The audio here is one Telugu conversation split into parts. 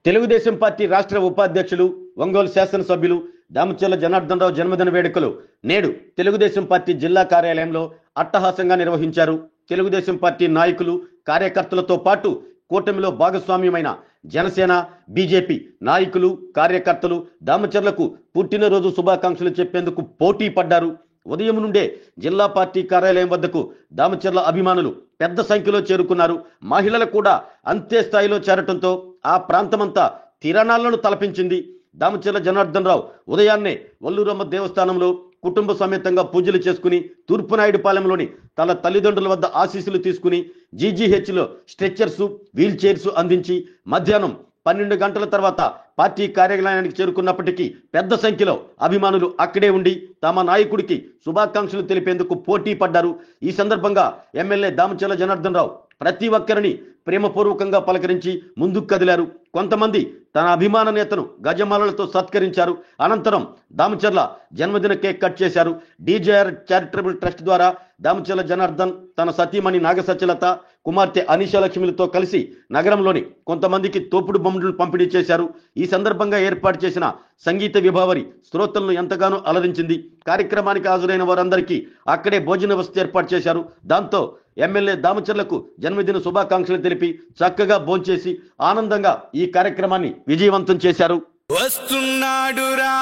తెలుగుదేశం పార్టీ రాష్ట్ర ఉపాధ్యక్షులు ఒంగోలు శాసనసభ్యులు దామచర్ల జనార్దన్ రావు జన్మదిన వేడుకలు నేడు తెలుగుదేశం పార్టీ జిల్లా కార్యాలయంలో అట్టహాసంగా నిర్వహించారు. తెలుగుదేశం పార్టీ నాయకులు కార్యకర్తలతో పాటు కూటమిలో భాగస్వామ్యమైన జనసేన బీజేపీ నాయకులు కార్యకర్తలు దామచర్లకు పుట్టినరోజు శుభాకాంక్షలు చెప్పేందుకు పోటీ పడ్డారు. ఉదయం నుండే జిల్లా పార్టీ కార్యాలయం వద్దకు దామచర్ల అభిమానులు పెద్ద సంఖ్యలో చేరుకున్నారు. మహిళలు కూడా అంతే స్థాయిలో చేరటంతో ఆ ప్రాంతమంతా తిరణాలను తలపించింది. దామచర్ల జనార్దన్ రావు ఉదయాన్నే వల్లూరమ్మ దేవస్థానంలో కుటుంబ సమేతంగా పూజలు చేసుకుని తూర్పునాయుడుపాలెంలోని తన తల్లిదండ్రుల వద్ద ఆశీస్సులు తీసుకుని జీజీహెచ్లో స్ట్రెచ్చర్స్ వీల్ చైర్స్ అందించి మధ్యాహ్నం 12 గంటల తర్వాత పార్టీ కార్యాలయానికి చేరుకున్నప్పటికీ పెద్ద సంఖ్యలో అభిమానులు అక్కడే ఉండి తమ నాయకుడికి శుభాకాంక్షలు తెలిపేందుకు పోటీ పడ్డారు. ఈ సందర్భంగా ఎమ్మెల్యే దామచర్ల జనార్దన్ రావు ప్రతి ఒక్కరిని ప్రేమపూర్వకంగా పలకరించి ముందుకు కదిలారు. కొంతమంది తన అభిమాన నేతను గజమాలలతో సత్కరించారు. అనంతరం దామచర్ల జన్మదిన కేక్ కట్ చేశారు. డీజేఆర్ చారిటబుల్ ట్రస్ట్ ద్వారా దామచర్ల జనార్దన్ తన సతీమణి నాగసత్యలత కుమార్తె అనీషాలక్ష్మిలతో కలిసి నగరంలోని కొంతమందికి తోపుడు బొమ్మలు పంపిణీ చేశారు. ఈ సందర్భంగా ఏర్పాటు చేసిన సంగీత విభావరి శ్రోతలను ఎంతగానో అలరించింది. కార్యక్రమానికి హాజరైన వారందరికీ అక్కడే భోజన వసతి ఏర్పాటు చేశారు. దాంతో ఎమ్మెల్యే దామచర్లకు జన్మదిన శుభాకాంక్షలు తెలిపి చక్కగా భోంచేసి ఆనందంగా ఈ కార్యక్రమాన్ని విజయవంతం చేశారు. వస్తున్నాడురా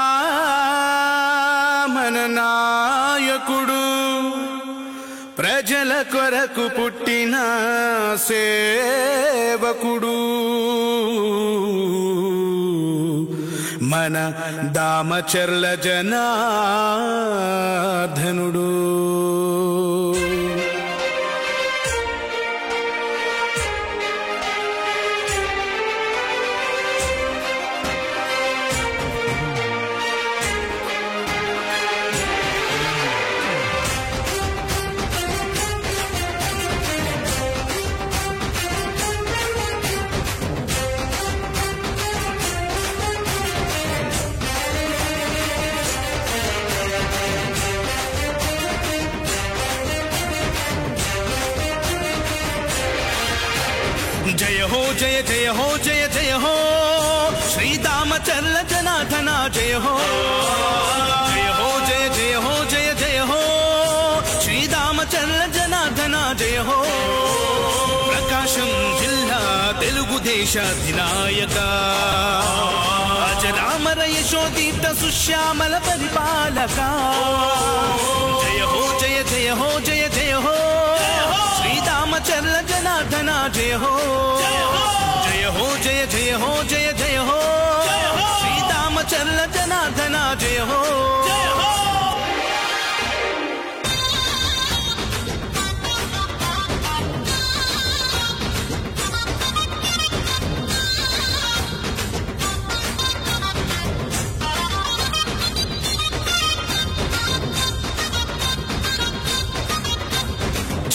మన నాయకుడు, ప్రజల కొరకు పుట్టిన సేవకుడు, మన దామచర్ల జనార్దనుడు. जय हो जय जय हो जय जय हो श्री दामचर्ल जनार्दन जय हो, जय हो जय जय हो जय जय हो श्री दामचर्ल जनार्दन जय हो. प्रकाशम जिल्ला तेलुगुदेश अधिनायक अजरामर यशोदीप्त सुश्यामल परिपालक. जय हो जय जय हो जय जय हो श्री दामचर्ल जनार्दन जय हो, जय हो जय जय हो जय जय हो श्री दामचर्ल जनार्दन जय हो.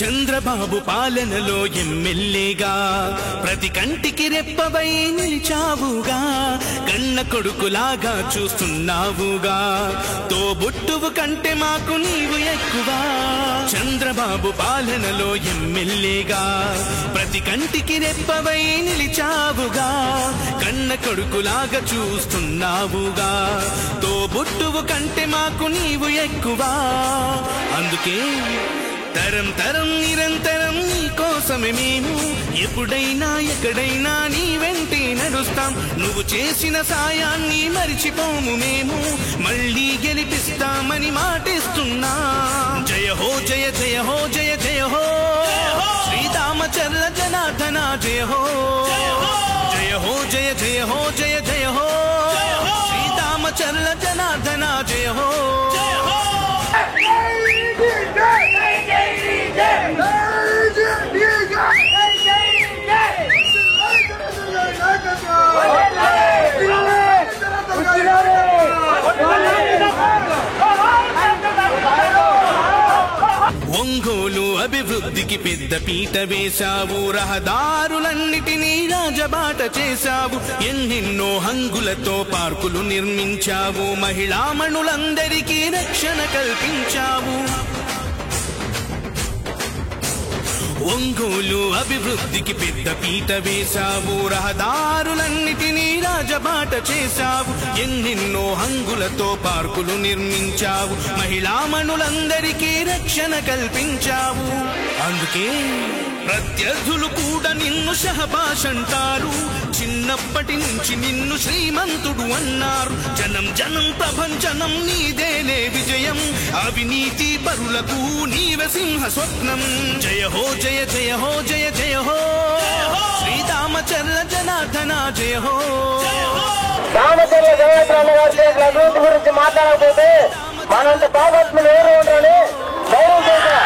చంద్రబాబు పాలనలో ఎమ్మెల్యేగా ప్రతి కంటికి రెప్పవై నిలిచావుగా, కన్న కొడుకులాగా చూస్తున్నావుగా, తోబుట్టువు కంటే మాకు నీవు ఎక్కువ. చంద్రబాబు పాలనలో ఎమ్మెల్యేగా ప్రతి కంటికి రెప్పవై నిలిచావుగా, కన్న కొడుకులాగా చూస్తున్నావుగా, తోబుట్టువు కంటే మాకు నీవు ఎక్కువ. అందుకే తరం తరం నిరంతరం నీ కోసమే మేము ఎప్పుడైనా ఎక్కడైనా నీ వెంటే నడుస్తాం. నువ్వు చేసిన సాయాన్ని మరిచిపోము మేము, మళ్ళీ గెలిపిస్తామని మాటిస్తున్నా. జయ హో జయ జయ హో జయ జయ హో శ్రీ దామచర్ల జనార్దన జయ హో, జయ హో జయ జయ హో జయ జయ హో శ్రీ దామచర్ల జనార్దన జయ హో. ఒంగోలు అభివృద్ధికి పెద్ద పీట వేశావు, రహదారులన్నిటినీ రాజబాట చేశావు, ఎన్నెన్నో హంగులతో పార్కులు నిర్మించావు, మహిళామణులందరికీ రక్షణ కల్పించావు. ఒంగోలు అభివృద్ధికి పెద్ద పీట వేశావు, రహదారులన్నిటినీ సహజబాట చేశావు. ఎన్నెన్నో హంగులతో పార్కులు నిర్మించావు. మహిళామణులందరికీ రక్షణ కల్పించావు. అందుకే ప్రత్యర్థులు కూడా నిన్ను షహబాష్ అంటారు. చిన్నప్పటి నుంచి నిన్ను శ్రీమంతుడు అన్నారు. జనం జనం ప్రభంజనం నీదేనే విజయం. అవినీతి పరులకు నీవే సింహ స్వప్నం. జయ హో జయ జయ హో జయ జయ హో శ్రీరామచంద్ర జనార్దన జయ హో. రామచంద్ర జనార్దన గారి చేసిన అభివృద్ధి గురించి మాట్లాడకపోతే మనంత పాపత్ములు ఎవరు ఉంటారని ధైర్యం చేశా.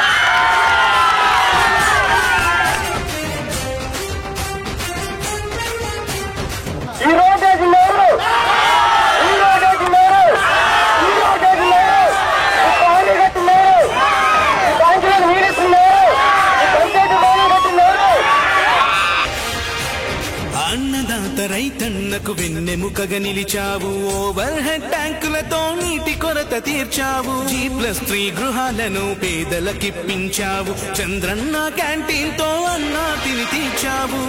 ఈ రోజు వేసింది ఎవరు? ఈ రోజు వేసింది ఎవరు? ఈ రోజు వేసింది ఎవరు? ఈ పాలు కట్టింది ఎవరు? ఈ బ్యాంకులను వీడిస్తుంది ఎవరు? ఈ పంచాయతీ భవనం కట్టింది ఎవరు? అన్నదాత రైతన్నకు వెన్నెముకగా నిలిచావు. ఓవర్ హెడ్ ట్యాంకులతో నీటి కొరత తీర్చావు. G+3 గృహాలను పేదలకిప్పించావు. చంద్రన్న క్యాంటీన్ తో అన్నా తిని తీర్చావు.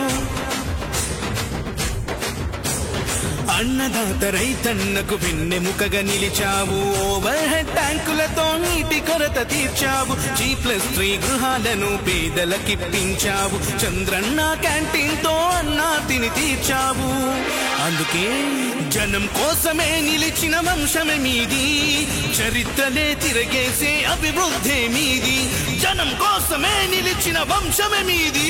అన్నదాత రైతన్నకు వెన్నెముకగా నిలిచావు. ఓవర్ హెడ్ ట్యాంకులతో నీటి కొరత తీర్చావు. G+3 గృహాలను పేదలకిప్పించావు. చంద్రన్న క్యాంటీన్ తో అన్నా తిని తీర్చావు. అందుకే జనం కోసమే నిలిచిన వంశమే మీది. చరిత్రలే తిరగేసే అభివృద్ధే మీది. జనం కోసమే నిలిచిన వంశమే మీది.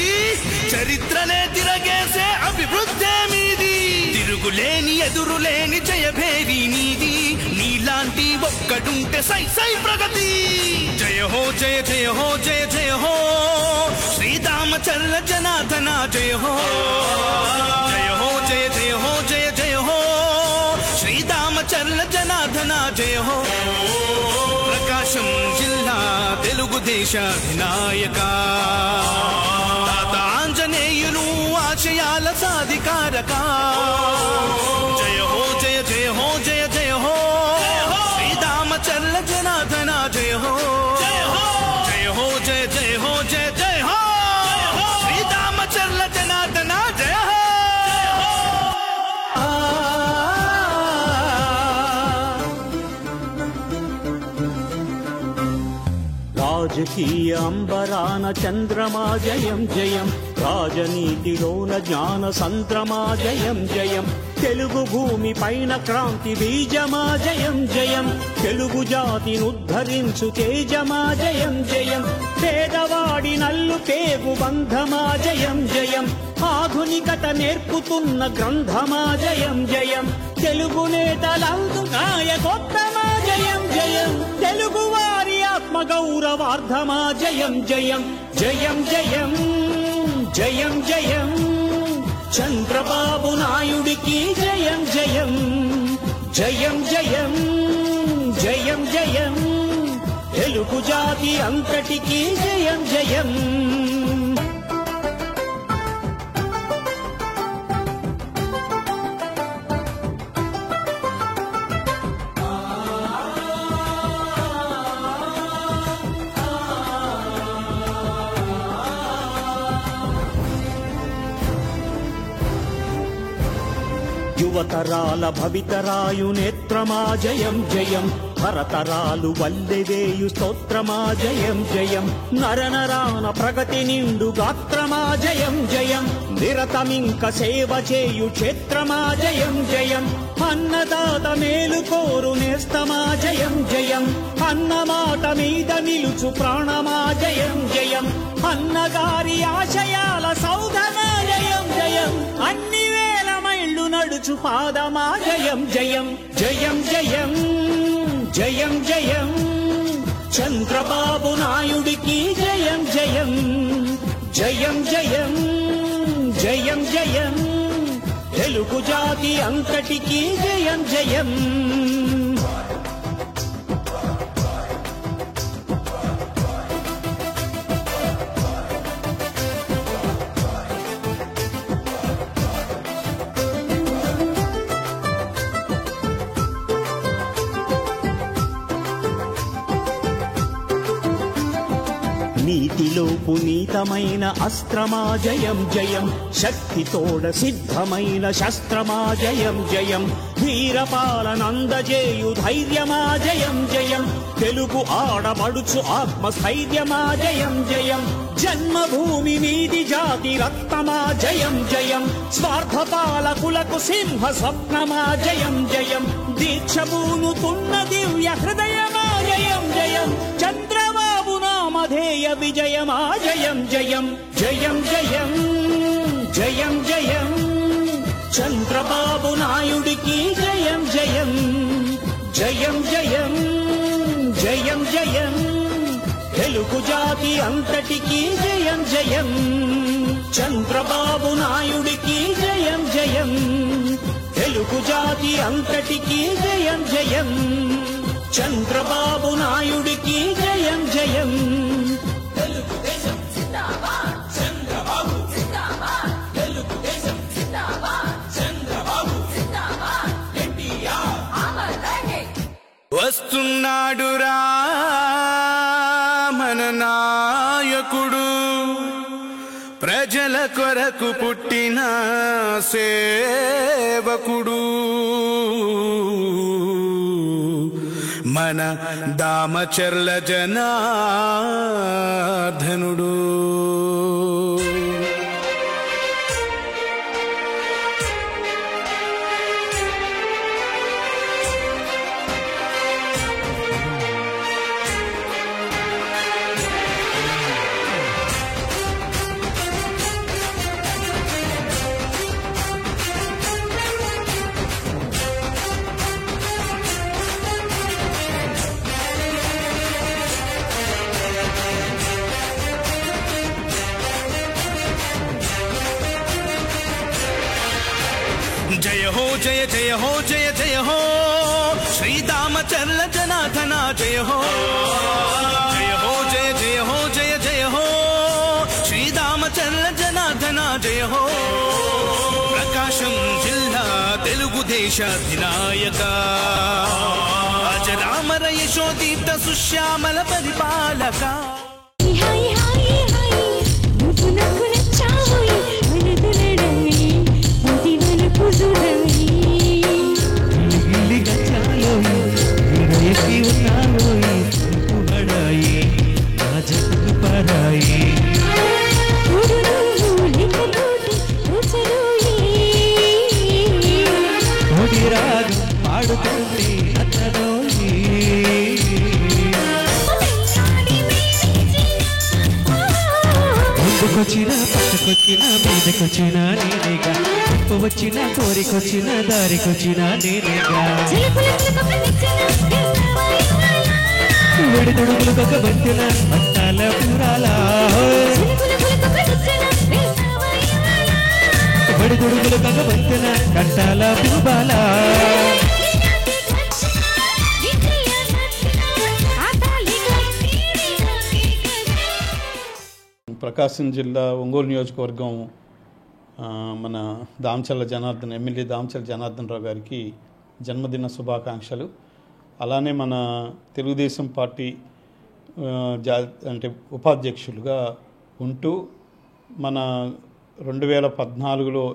చరిత్రలే తిరగేసే అభివృద్ధే మీది. తిరుగులేని ఎదురులేని జయభేరి నీది. నీలాంటి ఒక్కడుంటే సై సై ప్రగతి. జయ హో జయ జయ హో జయ జయ హో శ్రీరామచంద్ర జనార్దన జయ హో. జయ హో జయ జయ హో జయ జయ హో శ్రీరామచంద్ర జనార్దన జయ హో. ప్రకాశం జిల్లా తెలుగుదేశ అధినాయక తాత ఆంజనేయులు ఆశయాల సాధికారక. జయ హో జయ జయ హో జయ జయ హో శ్రీరామచంద్ర జనార్దన జయ హో. జయ హో జయ జయ హో జయ జయ హో శ్రీరామచంద్ర జనార్దన జయ హో. రాజకీయ అంబరాన చంద్రమా జయం జయం. రాజనీతిలోన జ్ఞాన సంద్రమా జయం జయం. తెలుగు భూమి పైన క్రాంతి బీజమా జయం జయం. తెలుగు జాతినుద్ధరించు తేజమా జయం జయం. పేదవాడి నల్లు పేగు బంధమా జయం జయం. ఆధునికత నేర్పుతున్న గ్రంథమా జయం జయం. తెలుగు నేతలందు నాయకోత్తమా జయం జయం. తెలుగు వారి ఆత్మగౌరవార్థమా జయం జయం. జయం జయం జయం జయం. చంద్రబాబు నాయుడికి జయం జయం. జయం జయం జయం జయం. తెలుగు జాతి అంతటికి జయం జయం. యువతరాల భవితరాయు నేత్రమా జయం జయం. తరతరాలు వల్లెవేయు స్తోత్రమా జయం జయం. నరనరాన ప్రగతి నిండు గాత్రమా జయం జయం. నిరతమింక సేవ చేయు క్షేత్రమా జయం జయం. అన్నదాత మేలు కోరు నేస్తమా జయం జయం. అన్నమాట మీద నిలుచు ప్రాణమా జయం జయం. అన్నగారి ఆశయాల సౌధమా జయం జయం. అన్ని వేల మైళ్ళు నడుచు పాదమా జయం జయం. జయం జయం జయం జయం. చంద్రబాబు నాయుడికి జయం జయం. జయం జయం జయం జయం. తెలుగు జాతి అంతటికి జయం జయం. నీ నీతిలో పునీతమైన అస్త్రమా జయం జయం, శక్తితోడ సిద్ధమైన శస్త్రమా జయం జయం, వీరపాలనందజేయు ధైర్యమా జయం జయం, తెలుగు ఆడబడుచు ఆత్మస్థైర్యమా జయం జయం, జన్మభూమి మీది జాతి రక్తమా జయం జయం, స్వార్థపాలకులకు సింహ స్వప్నమా జయం జయం, దీక్షభూనుతున్న దివ్య హృదయమా జయం జయం, చంద్రబాబు నామధేయ విజయమా జయం జయం, జయం జయం జయం జయం, చంద్రబాబు నాయుడికి జయం జయం, జయం జయం జయం జయం, తెలుగు జాతి అంతటికి జయం జయం, చంద్రబాబు నాయుడికి జయం జయం, తెలుగు జాతి అంతటికి జయం జయం, చంద్రబాబు నాయుడికి జయం జయం. తెలుగుదేశం జిందాబాద్, చంద్రబాబు జిందాబాద్, తెలుగుదేశం జిందాబాద్, చంద్రబాబు జిందాబాద్, ఎన్టీఆర్ అమర్ రహే. వస్తున్నాడురా మన నాయకుడు, ప్రజల కొరకు పుట్టిన సేవకుడు, మన దామచర్ల జనార్దనుడు. జయ హో జయ జయ హో జయ జయ హో, శ్రీరామచర్ల జనార్దన జయ హో, జయ హో జయ జయ హో జయ జయ హో, శ్రీరామచర్ల జనార్దన జయ హో, ప్రకాశం జిల్లా తెలుగుదేశ అధినాయక, అజరామర యశోదీప్త సుశ్యామల పరిపాలక. ముందుకొచ్చిన పక్కకొచ్చిన మీదకొచ్చిన నేనేగా, వచ్చిన కోరికొచ్చిన దారికొచ్చిన నేనేగా, విడుదొడుగులకు ఒక బంతిన పట్టాల పురాలా, విడుదొడుగులకు ఒక బంతిన కట్టాల పుబాలా. ప్రకాశం జిల్లా ఒంగోలు నియోజకవర్గం మన దామచర్ల జనార్దన్ ఎమ్మెల్యే దామచర్ల జనార్దన్ రావు గారికి జన్మదిన శుభాకాంక్షలు. అలానే మన తెలుగుదేశం పార్టీ అంటే ఉపాధ్యక్షులుగా ఉంటూ మన 2014లో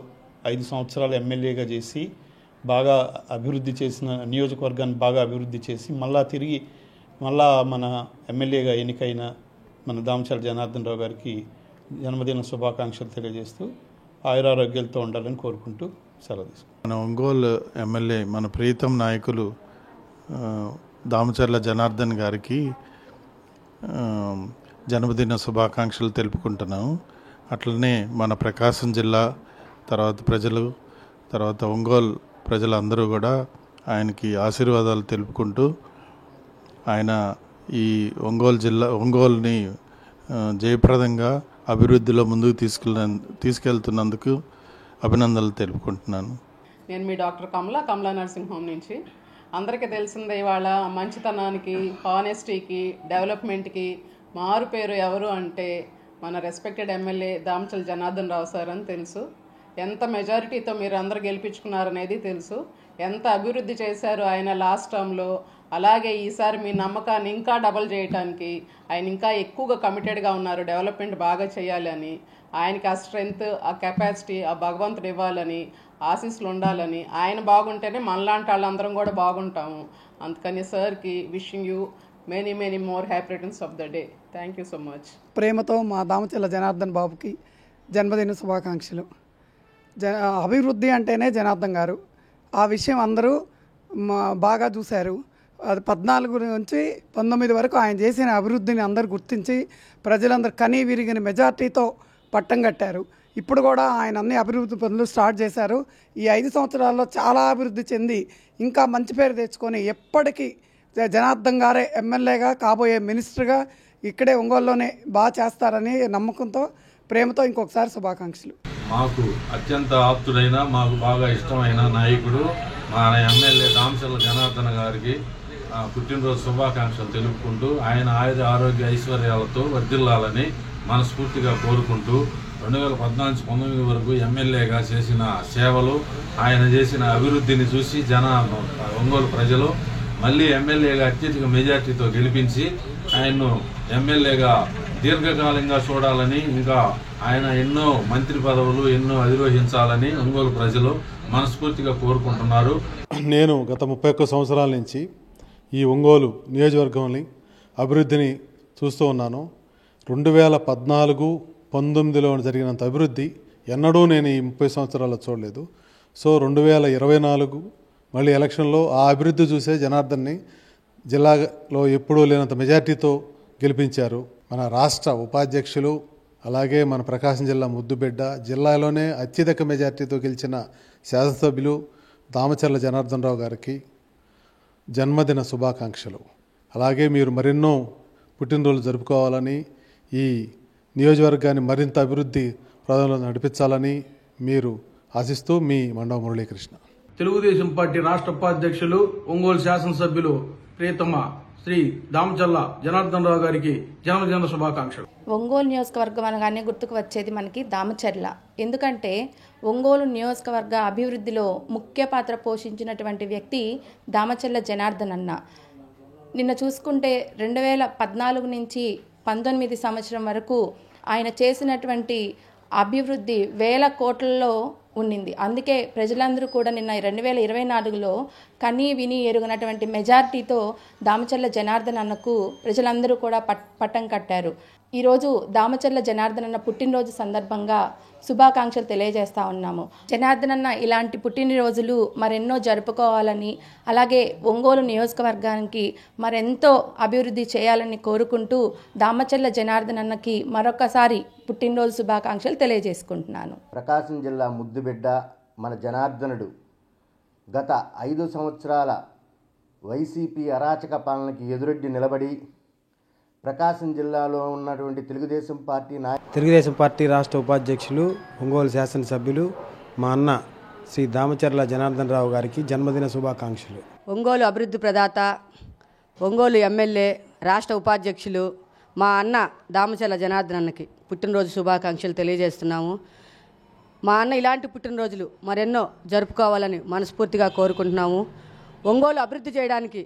5 సంవత్సరాలు ఎమ్మెల్యేగా చేసి బాగా అభివృద్ధి చేసిన నియోజకవర్గాన్ని బాగా అభివృద్ధి చేసి మళ్ళా మన ఎమ్మెల్యేగా ఎన్నికైన మన దామచర్ల జనార్దన్ రావు గారికి జన్మదిన శుభాకాంక్షలు తెలియజేస్తూ ఆయురారోగ్యాలతో ఉండాలని కోరుకుంటూ సెలవు తీసుకుంటాం. మన ఒంగోలు ఎమ్మెల్యే మన ప్రీతం నాయకులు దామచర్ల జనార్దన్ గారికి జన్మదిన శుభాకాంక్షలు తెలుపుకుంటున్నాము. అట్లనే మన ప్రకాశం జిల్లా తర్వాత ఒంగోలు ప్రజలందరూ కూడా ఆయనకి ఆశీర్వాదాలు తెలుపుకుంటూ ఆయన ఈ ఒంగోలుని జయప్రదంగా అభివృద్ధిలో ముందుకు తీసుకెళ్తున్నందుకు అభినందనలు తెలుపుకుంటున్నాను. నేను మీ డాక్టర్ కమలా నర్సింగ్ హోమ్ నుంచి. అందరికీ తెలిసిందే ఇవాళ మంచితనానికి, హానెస్టీకి, డెవలప్మెంట్కి మారు పేరు ఎవరు అంటే మన respected MLA Damacharla Janardhan Rao sir అని తెలుసు. ఎంత మెజారిటీతో మీరు అందరు గెలిపించుకున్నారనేది తెలుసు. ఎంత అభివృద్ధి చేశారు ఆయన లాస్ట్ టర్మ్లో. అలాగే ఈసారి మీ నమ్మకాన్ని ఇంకా డబల్ చేయడానికి ఆయన ఇంకా ఎక్కువగా కమిటెడ్గా ఉన్నారు. డెవలప్మెంట్ బాగా చేయాలని, ఆయనకి ఆ స్ట్రెంగ్త్, ఆ కెపాసిటీ ఆ భగవంతుడు ఇవ్వాలని, ఆశీస్సులు ఉండాలని. ఆయన బాగుంటేనే మనలాంటి వాళ్ళందరం కూడా బాగుంటాము. అందుకని సార్కి wishing you many many more happy returns of the day. Thank you so much. ప్రేమతో మా దామచర్ల జనార్దన్ బాబుకి జన్మదిన శుభాకాంక్షలు. అభివృద్ధి అంటేనే జనార్దన్ గారు. ఆ విషయం అందరూ బాగా చూశారు. అది 14 నుంచి 19 వరకు ఆయన చేసిన అభివృద్ధిని అందరూ గుర్తించి ప్రజలందరూ కనీ విరిగిన మెజార్టీతో పట్టం కట్టారు. ఇప్పుడు కూడా ఆయన అన్ని అభివృద్ధి పనులు స్టార్ట్ చేశారు. ఈ 5 సంవత్సరాల్లో చాలా అభివృద్ధి చెంది ఇంకా మంచి పేరు తెచ్చుకొని ఎప్పటికీ జనార్దన్ గారే ఎమ్మెల్యేగా, కాబోయే మినిస్టర్గా ఇక్కడే ఒంగోలులోనే బాగా చేస్తారని నమ్మకంతో, ప్రేమతో ఇంకొకసారి శుభాకాంక్షలు. మాకు అత్యంత ఆప్తుడైన, మాకు బాగా ఇష్టమైన నాయకుడు మా ఎమ్మెల్యే దామచర్ల జనార్దన్ గారికి పుట్టినరోజు శుభాకాంక్షలు తెలుపుకుంటూ, ఆయన ఆయుధ ఆరోగ్య ఐశ్వర్యాలతో వర్ధిల్లాలని మనస్ఫూర్తిగా కోరుకుంటూ, 2014-19 వరకు ఎమ్మెల్యేగా చేసిన సేవలు, ఆయన చేసిన అభివృద్ధిని చూసి ఒంగోలు ప్రజలు మళ్ళీ ఎమ్మెల్యేగా అత్యధిక మెజార్టీతో గెలిపించి ఆయన్ను ఎమ్మెల్యేగా దీర్ఘకాలంగా చూడాలని, ఇంకా ఆయన ఎన్నో మంత్రి పదవులు ఎన్నో అధిరోహించాలని ఒంగోలు ప్రజలు మనస్ఫూర్తిగా కోరుకుంటున్నారు. నేను గత 31 సంవత్సరాల నుంచి ఈ ఒంగోలు నియోజకవర్గంని అభివృద్ధిని చూస్తూ ఉన్నాను. 2014-19లో జరిగినంత అభివృద్ధి ఎన్నడూ నేను ఈ 30 సంవత్సరాల్లో చూడలేదు. సో 2024 మళ్ళీ ఎలక్షన్లో ఆ అభివృద్ధి చూసే జనార్దన్ని జిల్లాలో ఎప్పుడూ లేనంత మెజార్టీతో గెలిపించారు. మన రాష్ట్ర ఉపాధ్యక్షులు, అలాగే మన ప్రకాశం జిల్లా ముద్దుబిడ్డ, జిల్లాలోనే అత్యధిక మెజార్టీతో గెలిచిన శాసనసభ్యులు దామచర్ల జనార్దన్ రావు గారికి జన్మదిన శుభాకాంక్షలు. అలాగే మీరు మరెన్నో పుట్టినరోజులు జరుపుకోవాలని, ఈ నియోజకవర్గాన్ని మరింత అభివృద్ధి ప్రజలను నడిపించాలని మీరు ఆశిస్తూ మీ మండవ మురళీకృష్ణ. తెలుగుదేశం పార్టీ రాష్ట్ర ఉపాధ్యక్షులు, ఒంగోలు శాసనసభ్యులు ప్రియతమ శ్రీ దామచర్ల జనార్దన్ రావు గారికి జన్మదిన శుభాకాంక్షలు. ఒంగోలు నియోజకవర్గం అనగానే గుర్తుకు వచ్చేది మనకి దామచర్ల. ఎందుకంటే ఒంగోలు నియోజకవర్గ అభివృద్ధిలో ముఖ్య పాత్ర పోషించినటువంటి వ్యక్తి దామచర్ల జనార్దన్ అన్న. నిన్న చూసుకుంటే 2014 నుంచి 19 సంవత్సరం వరకు ఆయన చేసినటువంటి అభివృద్ధి వేల కోట్లలో ఉండింది. అందుకే ప్రజలందరూ కూడా నిన్న 2024లో కనీ విని ఎరుగినటువంటి మెజార్టీతో దామచర్ల జనార్దన్ అన్నకు ప్రజలందరూ కూడా పట్టం కట్టారు. ఈరోజు దామచర్ల జనార్దన్ అన్న పుట్టినరోజు సందర్భంగా శుభాకాంక్షలు తెలియజేస్తా ఉన్నాము. జనార్దన్ అన్న ఇలాంటి పుట్టినరోజులు మరెన్నో జరుపుకోవాలని, అలాగే ఒంగోలు నియోజకవర్గానికి మరెంతో అభివృద్ధి చేయాలని కోరుకుంటూ దామచర్ల జనార్దన్ అన్నకి మరొకసారి పుట్టినరోజు శుభాకాంక్షలు తెలియజేసుకుంటున్నాను. ప్రకాశం జిల్లా ముద్దుబిడ్డ మన జనార్దనుడు గత 5 సంవత్సరాల వైసీపీ అరాచక పాలనకి ఎదురొడ్డి నిలబడి ప్రకాశం జిల్లాలో ఉన్నటువంటి తెలుగుదేశం పార్టీ రాష్ట్ర ఉపాధ్యక్షులు, ఒంగోలు శాసనసభ్యులు మా అన్న శ్రీ దామచర్ల జనార్దన్ రావు గారికి జన్మదిన శుభాకాంక్షలు. ఒంగోలు అభివృద్ధి ప్రదాత, ఒంగోలు ఎమ్మెల్యే, రాష్ట్ర ఉపాధ్యక్షులు మా అన్న దామచర్ల జనార్దన్ అన్నకి పుట్టినరోజు శుభాకాంక్షలు తెలియజేస్తున్నాము. మా అన్న ఇలాంటి పుట్టినరోజులు మరెన్నో జరుపుకోవాలని మనస్ఫూర్తిగా కోరుకుంటున్నాము. ఒంగోలు అభివృద్ధి చేయడానికి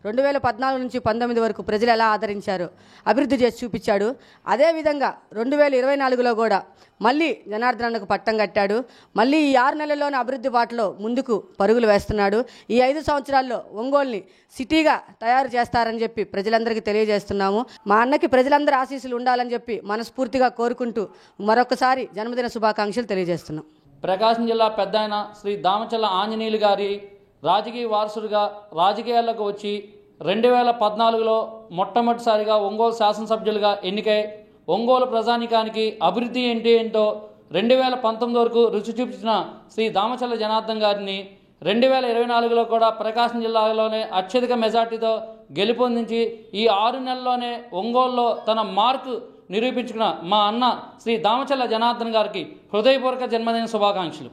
2014 నుంచి 19 వరకు ప్రజలు ఎలా ఆదరించారో అభివృద్ధి చేసి చూపించాడు. అదేవిధంగా 2024లో కూడా మళ్ళీ జనార్దన్ అన్నకు పట్టం కట్టాడు. మళ్ళీ ఈ 6 నెలల్లోనే అభివృద్ధి బాటలో ముందుకు పరుగులు వేస్తున్నాడు. ఈ 5 సంవత్సరాల్లో ఒంగోలుని సిటీగా తయారు చేస్తారని చెప్పి ప్రజలందరికీ తెలియజేస్తున్నాము. మా అన్నకి ప్రజలందరూ ఆశీస్సులు ఉండాలని చెప్పి మనస్ఫూర్తిగా కోరుకుంటూ మరొకసారి జన్మదిన శుభాకాంక్షలు తెలియజేస్తున్నాం. ప్రకాశం జిల్లా పెద్ద ఆయన శ్రీ దామచర్ల ఆంజనేయులు గారి రాజకీయ వారసుడిగా రాజకీయాల్లోకి వచ్చి 2014లో మొట్టమొదటిసారిగా ఒంగోలు శాసనసభ్యులుగా ఎన్నికై ఒంగోలు ప్రజానికానికి అభివృద్ధి ఏంటో 2019 వరకు రుచి చూపించిన శ్రీ దామచర్ల జనార్దన్ గారిని 2024లో కూడా ప్రకాశం జిల్లాలోనే అత్యధిక మెజార్టీతో గెలుపొందించి ఈ 6 నెలల్లోనే ఒంగోలులో తన మార్కు నిరూపించుకున్న మా అన్న శ్రీ దామచర్ల జనార్దన్ గారికి హృదయపూర్వక జన్మదిన శుభాకాంక్షలు.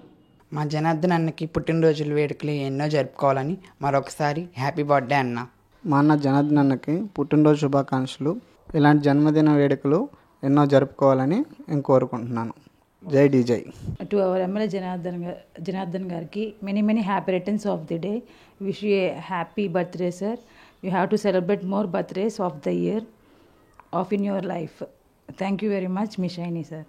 మా జనార్దన్ అన్నకి పుట్టినరోజుల వేడుకలు ఎన్నో జరుపుకోవాలని మరొకసారి హ్యాపీ బర్త్డే అన్న. మా అన్న జనార్దన్ అన్నకి పుట్టినరోజు శుభాకాంక్షలు. ఇలాంటి జన్మదిన వేడుకలు ఎన్నో జరుపుకోవాలని నేను కోరుకుంటున్నాను. జై డీజై. టు అవర్ ఎమ్మెల్యే జనార్దన్ గారికి many happy returns of the day. Wish you A happy birthday sir. You have to celebrate more birthdays of the year of in your life. Thank you very much, me shiny sir.